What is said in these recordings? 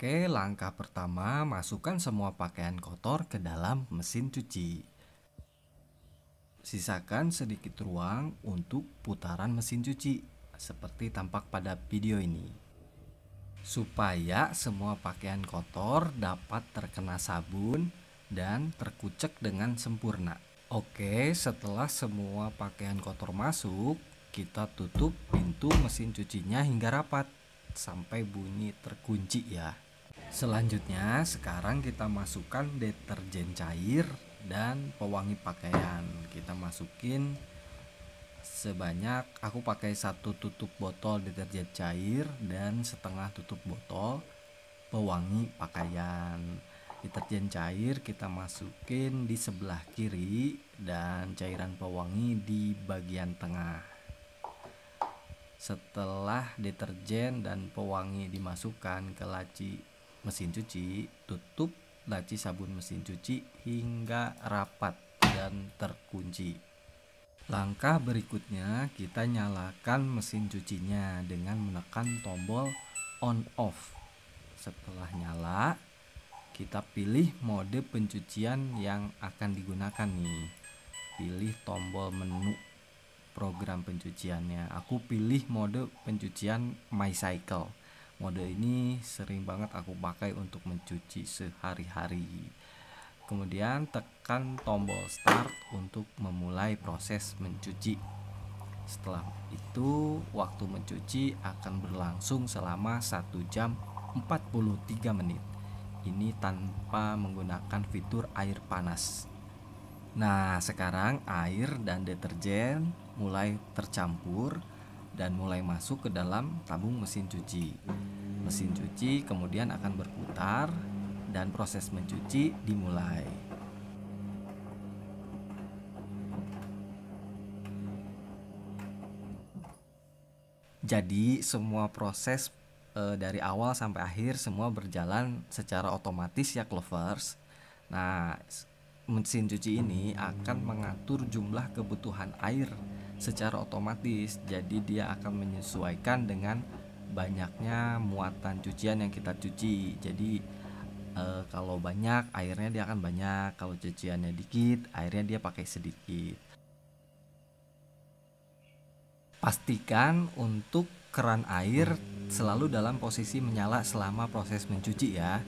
Oke, langkah pertama, masukkan semua pakaian kotor ke dalam mesin cuci. Sisakan sedikit ruang untuk putaran mesin cuci, seperti tampak pada video ini. Supaya semua pakaian kotor dapat terkena sabun dan terkucek dengan sempurna. Oke, setelah semua pakaian kotor masuk, kita tutup pintu mesin cucinya hingga rapat sampai bunyi terkunci ya. Selanjutnya, sekarang kita masukkan deterjen cair dan pewangi pakaian. Kita masukin sebanyak, aku pakai 1 tutup botol deterjen cair dan setengah tutup botol pewangi pakaian. Deterjen cair kita masukin di sebelah kiri dan cairan pewangi di bagian tengah. Setelah deterjen dan pewangi dimasukkan ke laci mesin cuci, tutup laci sabun mesin cuci hingga rapat dan terkunci. Langkah berikutnya, kita nyalakan mesin cucinya dengan menekan tombol on off. Setelah nyala, kita pilih mode pencucian yang akan digunakan nih. Pilih tombol menu program pencuciannya. Aku pilih mode pencucian My Cycle. Mode ini sering banget aku pakai untuk mencuci sehari-hari. Kemudian tekan tombol start untuk memulai proses mencuci. Setelah itu, waktu mencuci akan berlangsung selama 1 jam 43 menit. Ini tanpa menggunakan fitur air panas. Nah, sekarang air dan deterjen mulai tercampur dan mulai masuk ke dalam tabung mesin cuci. Mesin cuci kemudian akan berputar dan proses mencuci dimulai. Jadi semua proses dari awal sampai akhir semua berjalan secara otomatis ya Clovers. Nah, mesin cuci ini akan mengatur jumlah kebutuhan air secara otomatis. Jadi dia akan menyesuaikan dengan banyaknya muatan cucian yang kita cuci. Jadi kalau banyak airnya dia akan banyak, kalau cuciannya dikit airnya dia pakai sedikit. Pastikan untuk keran air selalu dalam posisi menyala selama proses mencuci ya.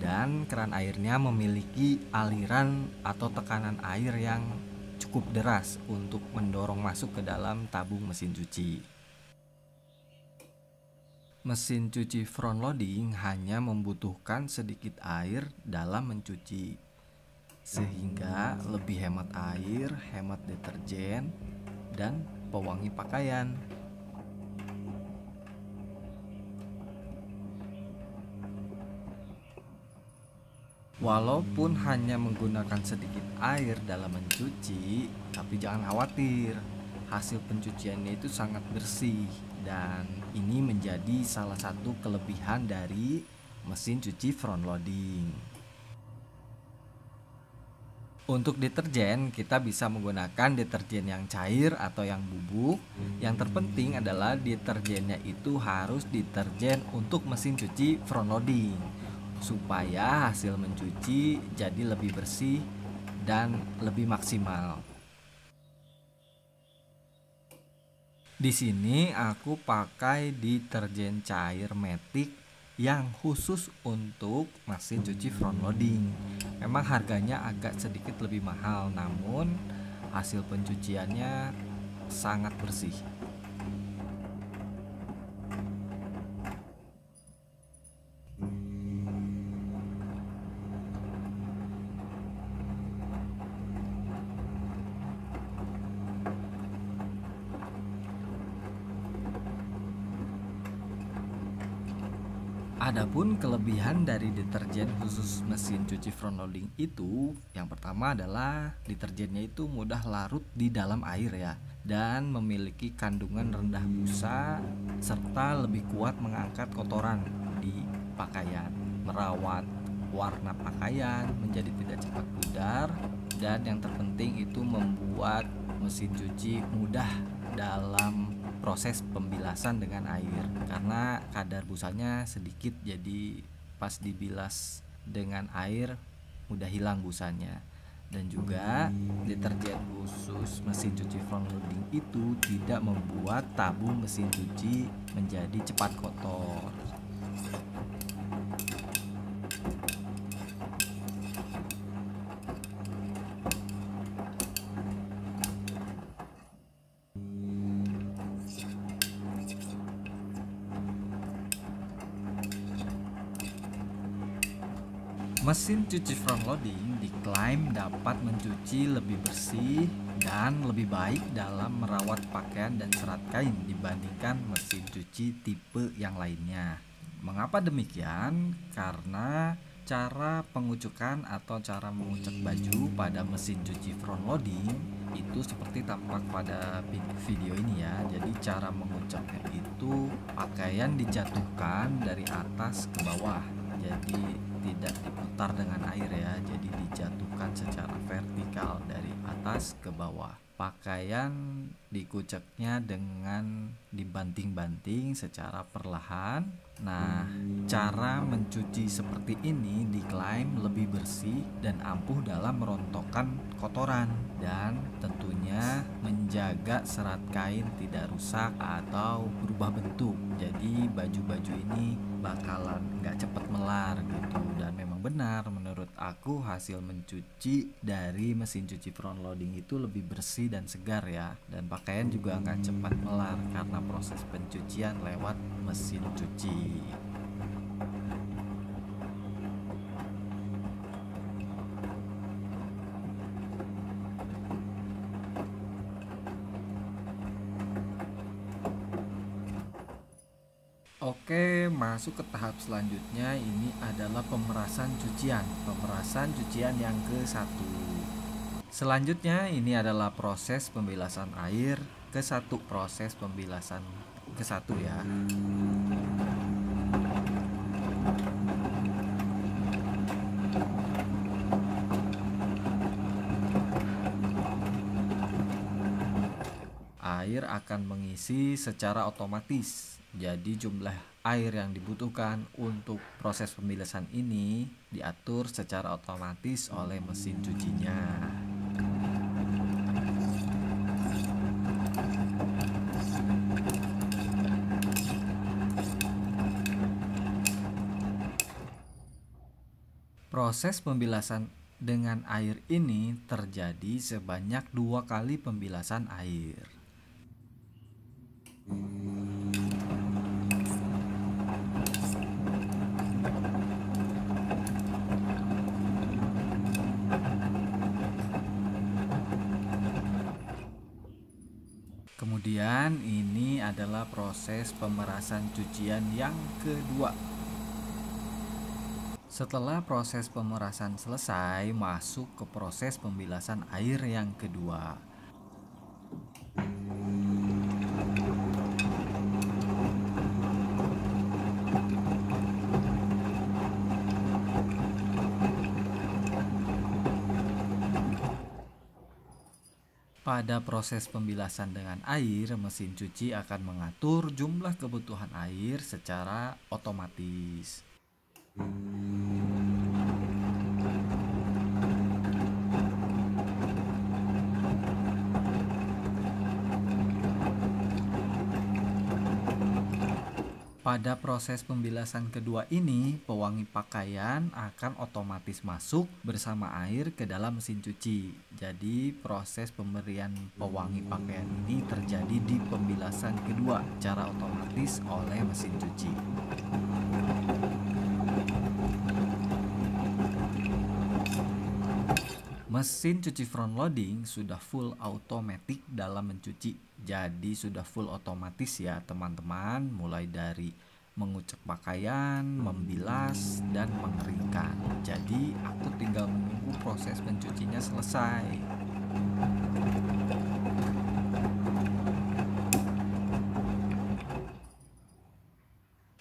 Dan keran airnya memiliki aliran atau tekanan air yang cukup deras untuk mendorong masuk ke dalam tabung mesin cuci. Mesin cuci front loading hanya membutuhkan sedikit air dalam mencuci, sehingga lebih hemat air, hemat deterjen, dan pewangi pakaian. Walaupun hanya menggunakan sedikit air dalam mencuci, tapi jangan khawatir, hasil pencuciannya itu sangat bersih dan ini menjadi salah satu kelebihan dari mesin cuci front loading. Untuk deterjen, kita bisa menggunakan deterjen yang cair atau yang bubuk. Yang terpenting adalah deterjennya itu harus deterjen untuk mesin cuci front loading, supaya hasil mencuci jadi lebih bersih dan lebih maksimal. Di sini aku pakai deterjen cair Matic yang khusus untuk mesin cuci front loading. Memang harganya agak sedikit lebih mahal, namun hasil pencuciannya sangat bersih. Adapun kelebihan dari deterjen khusus mesin cuci front loading itu, yang pertama adalah deterjennya itu mudah larut di dalam air ya, dan memiliki kandungan rendah busa serta lebih kuat mengangkat kotoran di pakaian, merawat warna pakaian menjadi tidak cepat pudar, dan yang terpenting itu membuat mesin cuci mudah dalam proses pembilasan dengan air karena kadar busanya sedikit, jadi pas dibilas dengan air udah hilang busanya. Dan juga deterjen khusus mesin cuci front loading itu tidak membuat tabung mesin cuci menjadi cepat kotor. Mesin cuci front loading diklaim dapat mencuci lebih bersih dan lebih baik dalam merawat pakaian dan serat kain dibandingkan mesin cuci tipe yang lainnya. Mengapa demikian? Karena cara pengucukan atau cara mengucek baju pada mesin cuci front loading itu seperti tampak pada video ini ya. Jadi cara menguceknya itu pakaian dijatuhkan dari atas ke bawah. Jadi tidak diputar dengan air ya, jadi dijatuhkan secara vertikal dari atas ke bawah. Pakaian dikuceknya dengan dibanting-banting secara perlahan. Nah, cara mencuci seperti ini diklaim lebih bersih dan ampuh dalam merontokkan kotoran dan tentunya menjaga serat kain tidak rusak atau berubah bentuk. Jadi baju-baju ini bakalan nggak cepat melar gitu. Dan memang benar menurut aku hasil mencuci dari mesin cuci front loading itu lebih bersih dan segar ya, dan pakaian juga nggak cepat melar karena proses pencucian lewat mesin cuci. Oke, masuk ke tahap selanjutnya. Ini adalah pemerasan cucian. Pemerasan cucian yang ke-1. Selanjutnya ini adalah proses pembilasan air ke-1. Proses pembilasan ke-1 ya. Air akan mengisi secara otomatis. Jadi jumlah air yang dibutuhkan untuk proses pembilasan ini diatur secara otomatis oleh mesin cucinya. Proses pembilasan dengan air ini terjadi sebanyak 2 kali pembilasan air. Kemudian ini adalah proses pemerasan cucian yang kedua. Setelah proses pemerasan selesai, masuk ke proses pembilasan air yang kedua. Pada proses pembilasan dengan air, mesin cuci akan mengatur jumlah kebutuhan air secara otomatis. Pada proses pembilasan kedua ini, pewangi pakaian akan otomatis masuk bersama air ke dalam mesin cuci. Jadi proses pemberian pewangi pakaian ini terjadi di pembilasan kedua secara otomatis oleh mesin cuci. Mesin cuci front loading sudah full automatic dalam mencuci. Jadi sudah full otomatis ya teman-teman, mulai dari mengucek pakaian, membilas, dan mengeringkan. Jadi aku tinggal menunggu proses pencucinya selesai.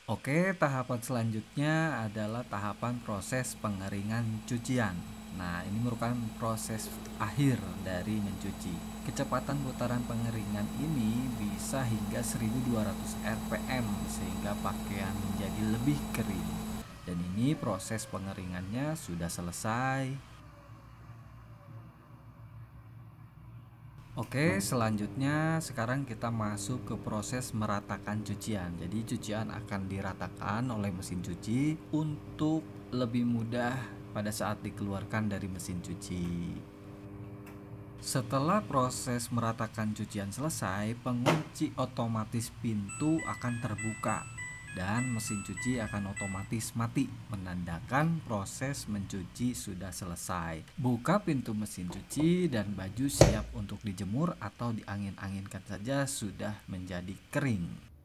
Oke, tahapan selanjutnya adalah tahapan proses pengeringan cucian. Nah, ini merupakan proses akhir dari mencuci. Kecepatan putaran pengeringan ini bisa hingga 1200 rpm sehingga pakaian menjadi lebih kering. Dan ini proses pengeringannya sudah selesai. Oke, selanjutnya sekarang kita masuk ke proses meratakan cucian. Jadi cucian akan diratakan oleh mesin cuci untuk lebih mudah pada saat dikeluarkan dari mesin cuci. Setelah proses meratakan cucian selesai, pengunci otomatis pintu akan terbuka dan mesin cuci akan otomatis mati, menandakan proses mencuci sudah selesai. Buka pintu mesin cuci dan baju siap untuk dijemur atau diangin-anginkan saja sudah menjadi kering.